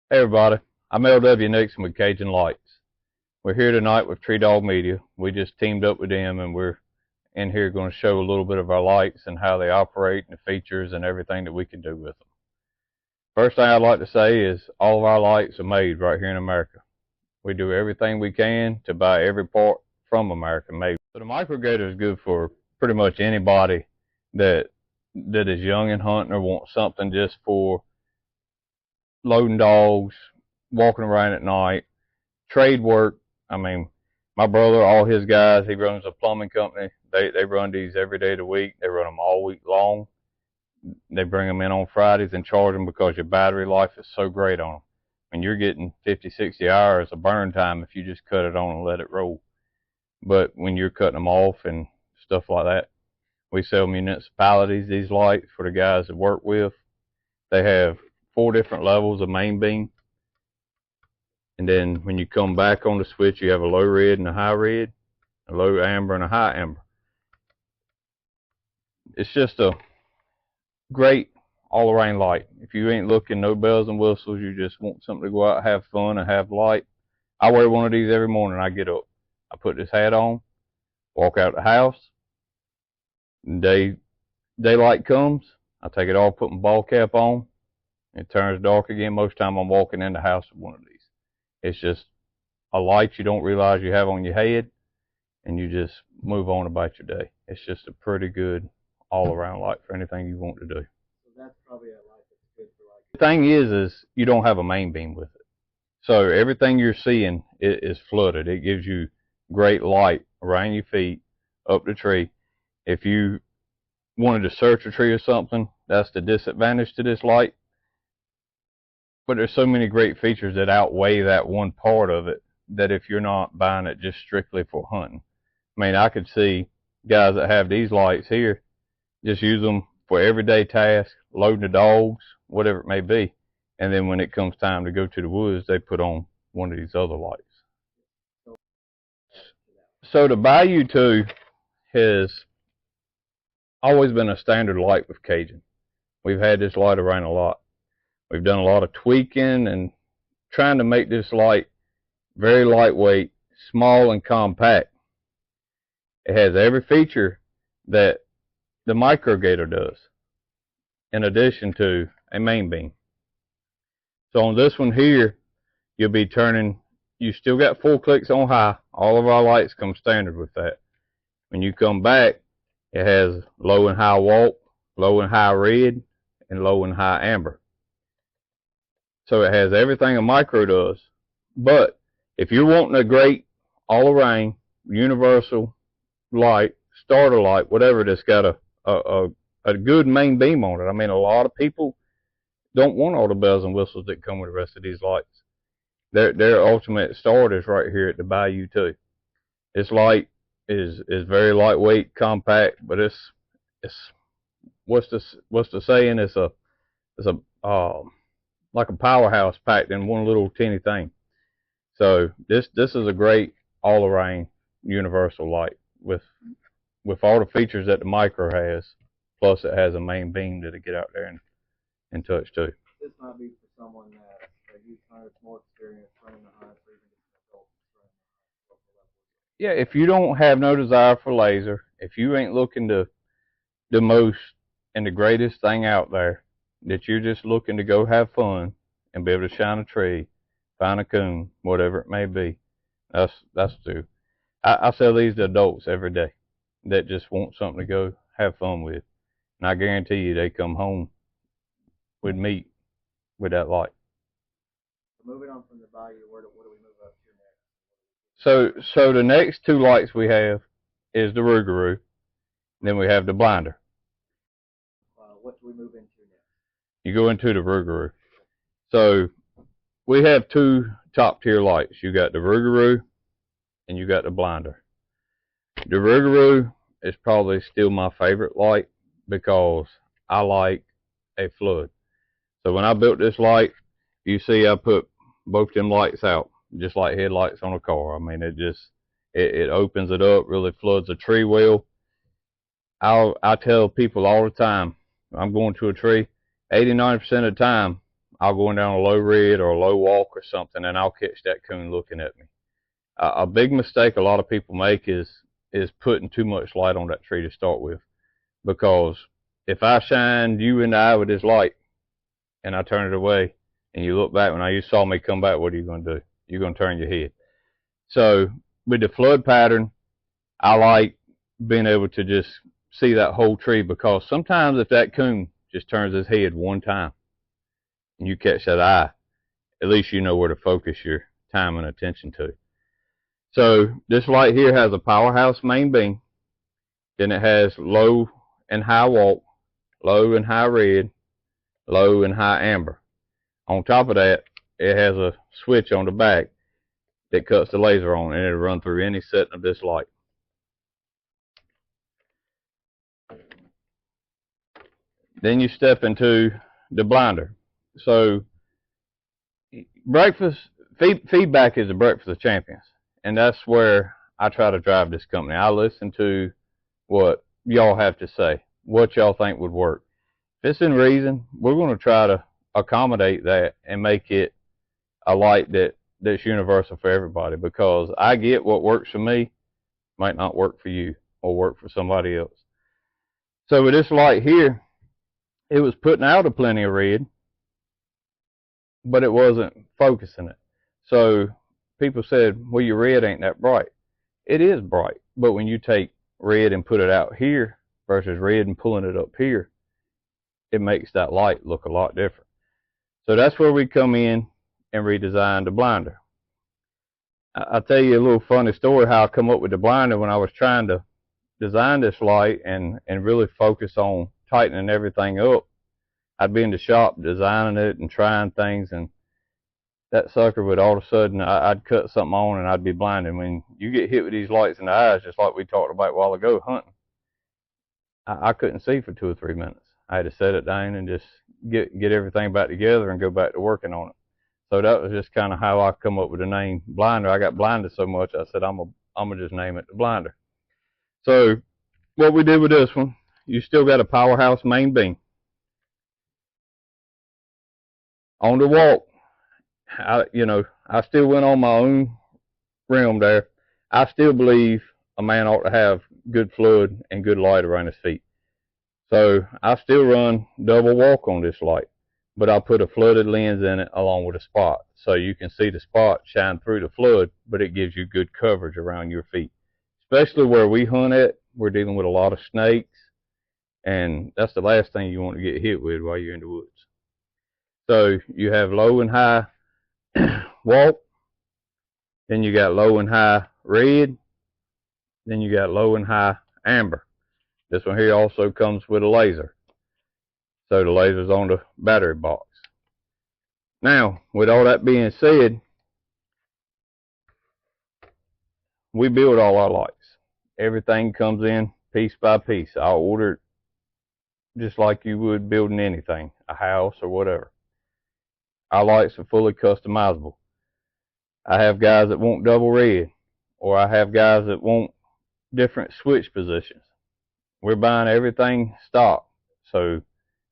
Hey everybody, I'm LW Nixon with Cajun Lights. We're here tonight with treedogmedia. We just teamed up with them and we're in here going to show a little bit of our lights and how they operate and the features and everything that we can do with them. First thing I'd like to say is all of our lights are made right here in America. We do everything we can to buy every part from America made. So the Micro Gator is good for pretty much anybody that is young and hunting or wants something just for loading dogs, walking around at night, trade work. I mean, my brother, all his guys, he runs a plumbing company. They run these every day of the week. They run them all week long. They bring them in on Fridays and charge them because your battery life is so great on them. I mean, you're getting 50, 60 hours of burn time if you just cut it on and let it roll. But when you're cutting them off and stuff like that, we sell municipalities these lights for the guys that work with. They have 4 different levels of main beam. And then when you come back on the switch, you have a low red and a high red, a low amber and a high amber. It's just a great all-around light. If you ain't looking no bells and whistles, you just want something to go out, have fun, and have light. I wear one of these every morning. I get up, I put this hat on, walk out the house. Daylight comes, I take it off, put my ball cap on. It turns dark again. Most time I'm walking in the house with one of these. It's just a light you don't realize you have on your head, and you just move on about your day. It's just a pretty good all-around light for anything you want to do. So that's probably a light that's good for like. The thing is you don't have a main beam with it. So everything you're seeing is flooded. It gives you great light around your feet, up the tree. If you wanted to search a tree or something, that's the disadvantage to this light. But there's so many great features that outweigh that one part of it that if you're not buying it just strictly for hunting. I mean, I could see guys that have these lights here just use them for everyday tasks, loading the dogs, whatever it may be. And then when it comes time to go to the woods, they put on one of these other lights. So the Bayou II has always been a standard light with Cajun. We've had this light around a lot. We've done a lot of tweaking and trying to make this light very lightweight, small, and compact. It has every feature that the Micro Gator does, in addition to a main beam. So on this one here, you'll be turning, you still got 4 clicks on high. All of our lights come standard with that. When you come back, it has low and high walk, low and high red, and low and high amber. So it has everything a Micro does. But if you're wanting a great all-around universal light, starter light, whatever, that's got a good main beam on it. I mean, a lot of people don't want all the bells and whistles that come with the rest of these lights. Their ultimate start is right here at the Bayou II. This light is very lightweight, compact, but it's what's the saying? It's a like a powerhouse packed in one little teeny thing. So this is a great all-around universal light with all the features that the Micro has. Plus, it has a main beam that'll get out there and touch too. This might be for someone that youth hunter more experience running the hunt, or even just an adult running the hunt. Yeah, if you don't have no desire for laser, if you ain't looking to the most and the greatest thing out there, that you're just looking to go have fun and be able to shine a tree, find a coon, whatever it may be, that's true. I sell these to adults every day that just want something to go have fun with. And I guarantee you they come home with meat with that light. So moving on from the Bayou, what do we move up to next? So the next 2 lights we have is the Rugaru, then we have the blinder. What do we move into next? You go into the Rugaru. So we have 2 top tier lights. You got the Rugaru and you got the blinder. The Rugaru is probably still my favorite light because I like a flood. So when I built this light, you see I put both them lights out, just like headlights on a car. I mean, it opens it up, really floods a tree well. I tell people all the time, I'm going to a tree, 80–90% of the time, I'll go down a low red or a low walk or something, and I'll catch that coon looking at me. A big mistake a lot of people make is putting too much light on that tree to start with, because if I shine you in the eye with this light and I turn it away and you look back, when you saw me come back, what are you going to do? You're going to turn your head. So with the flood pattern, I like being able to just see that whole tree, because sometimes if that coon just turns his head one time and you catch that eye, at least you know where to focus your time and attention to. So this light here has a powerhouse main beam. Then it has low and high walk, low and high red, low and high amber. On top of that, it has a switch on the back that cuts the laser on, and it'll run through any setting of this light. Then you step into the blinder. So feedback is the breakfast of champions, and that's where I try to drive this company. I listen to what y'all have to say, what y'all think would work. If it's in reason, we're going to try to accommodate that and make it a light that's universal for everybody, because I get what works for me might not work for you or work for somebody else. So with this light here, it was putting out a plenty of red, but it wasn't focusing it. So people said, well, your red ain't that bright. It is bright, but when you take red and put it out here versus red and pulling it up here, it makes that light look a lot different. So that's where we come in and redesign the blinder. I'll tell you a little funny story how I come up with the blinder. When I was trying to design this light and really focus on tightening everything up, I'd be in the shop designing it and trying things, and that sucker would all of a sudden, I'd cut something on and I'd be blinded. When you get hit with these lights in the eyes, just like we talked about a while ago hunting, I couldn't see for 2 or 3 minutes. I had to set it down and just get everything back together and go back to working on it. So that was just kind of how I come up with the name blinder. I got blinded so much, I said I'm gonna just name it the blinder. So what we did with this one, you still got a powerhouse main beam. On the walk, I still went on my own realm there. I still believe a man ought to have good flood and good light around his feet. So I still run double walk on this light, but I put a flooded lens in it along with a spot, so you can see the spot shine through the flood, but it gives you good coverage around your feet. Especially where we hunt at, we're dealing with a lot of snakes, and that's the last thing you want to get hit with while you're in the woods. So you have low and high walk, then you got low and high red, then you got low and high amber. This one here also comes with a laser. So the laser's on the battery box. Now, with all that being said, we build all our lights. Everything comes in piece by piece. I'll order it just like you would building anything, a house or whatever. Our lights are fully customizable. I have guys that want double red, or I have guys that want different switch positions. We're buying everything stock. So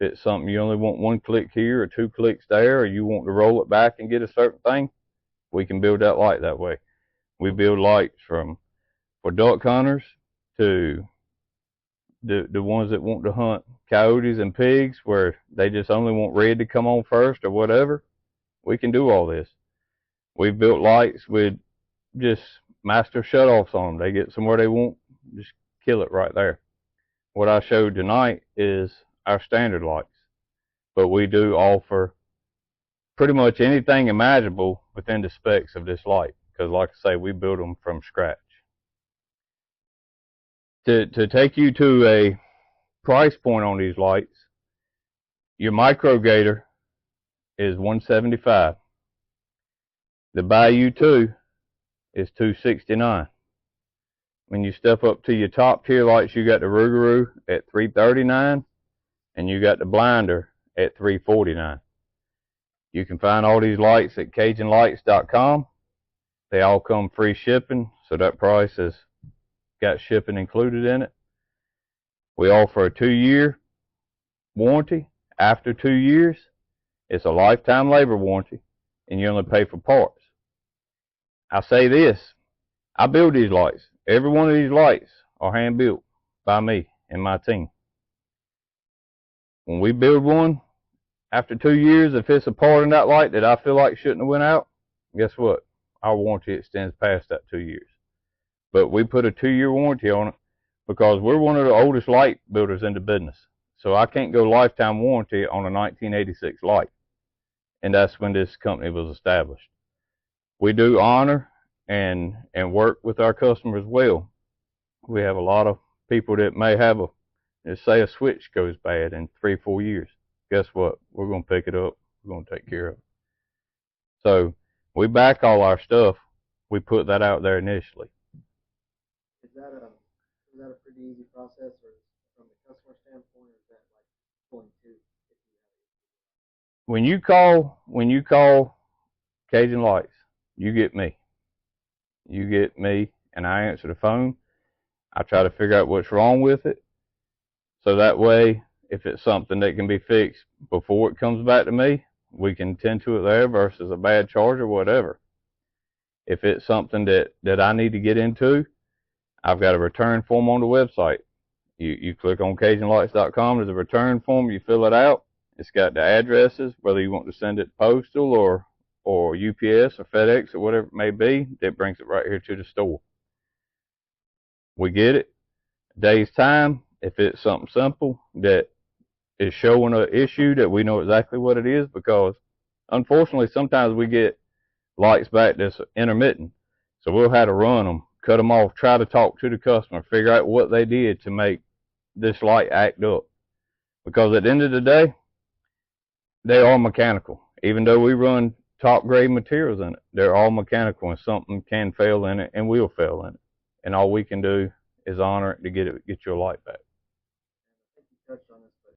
if it's something you only want 1 click here or 2 clicks there, or you want to roll it back and get a certain thing, we can build that light that way. We build lights for duck hunters to the ones that want to hunt coyotes and pigs, where they just only want red to come on first or whatever. We can do all this. We've built lights with just master shutoffs on them. They get somewhere they want, just kill it right there. What I showed tonight is our standard lights, but we do offer pretty much anything imaginable within the specs of this light, because like I say, we build them from scratch. To take you to a price point on these lights, your micro Gator is $175. The Bayou II is $269. When you step up to your top tier lights, you got the Rugaru at $339, and you got the blinder at $349. You can find all these lights at CajunLights.com. They all come free shipping, so that price has got shipping included in it. We offer a 2-year warranty. After 2 years, It's a lifetime labor warranty, and you only pay for parts. I say this, I build these lights. Every one of these lights are hand built by me and my team. When we build one, after 2 years, if it's a part in that light that I feel like shouldn't have went out, guess what? Our warranty extends past that 2 years. But we put a 2-year warranty on it because we're one of the oldest light builders in the business. So I can't go lifetime warranty on a 1986 light. And that's when this company was established. We do honor and work with our customers well. We have a lot of people that may have let's say a switch goes bad in 3-4 years. Guess what? We're going to pick it up. We're going to take care of it. So we back all our stuff. We put that out there initially. Is that a pretty easy process, or from the customer standpoint, is that like pulling teeth? When you call Cajun Lights, you get me. You get me, and I answer the phone. I try to figure out what's wrong with it, so that way, if it's something that can be fixed before it comes back to me, we can tend to it there versus a bad charge or whatever. If it's something that I need to get into, I've got a return form on the website. You click on CajunLights.com, there's a return form, you fill it out. It's got the addresses, whether you want to send it postal or UPS or FedEx or whatever it may be, that brings it right here to the store. We get it, a day's time. If it's something simple that is showing an issue that we know exactly what it is, because unfortunately sometimes we get lights back that's intermittent. So we'll have to run them, cut them off, try to talk to the customer, figure out what they did to make this light act up. Because at the end of the day, they are mechanical. Even though we run top grade materials in it, they're all mechanical, and something can fail in it and will fail in it. And all we can do is honor it to get your light back.